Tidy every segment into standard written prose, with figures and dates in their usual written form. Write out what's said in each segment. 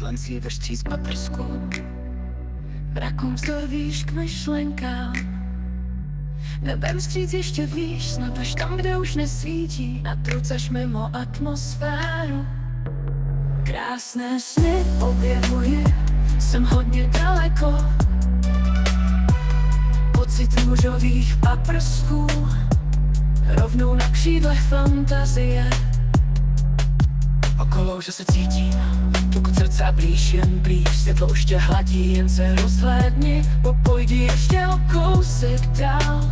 len si drží z paprsku. Mrakom vzdovíš k myšlenkám. Nebem vstříc ještě výš, snad až tam, kde už nesvítí. Natrucaš mimo atmosféru. Krásné sny objevuji, jsem hodně daleko. Pocit růžových paprsků rovnou na křídlech fantazie. Okolo že se cítím, dokud srdce blíž, jen blíž. Světlo už tě hladí, jen se rozhlédni. Pojdi ještě o kousek dál.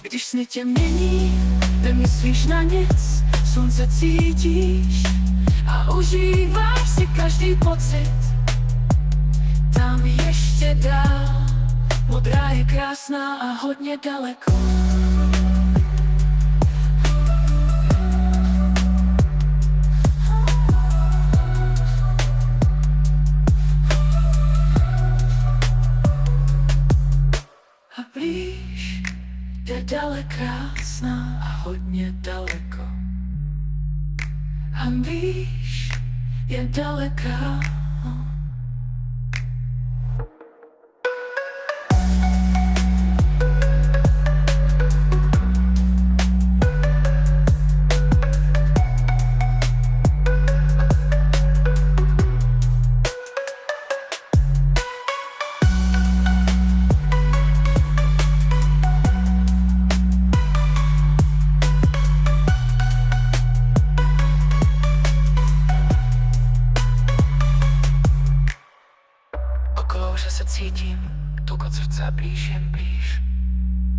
Když sny tě mění, nemyslíš na nic, slunce cítíš a užíváš si každý pocit. Tam ještě dál, modrá je krásná a hodně daleko. A blíž je dále krásná a hodně daleko. A blíž je daleká. Okolo že se cítím, tuk srdce blíž, jen blíž,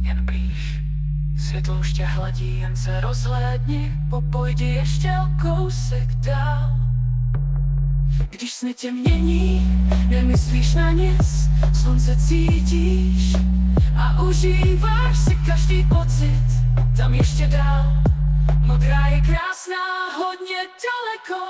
jen blíž. Světlo už tě hladí, jen se rozhlédni, pojdi ještě o kousek dál. Když sny tě mění, nemyslíš na nic, slunce cítíš a užíváš si každý pocit. Tam ještě dál, modrá je krásná, hodně daleko.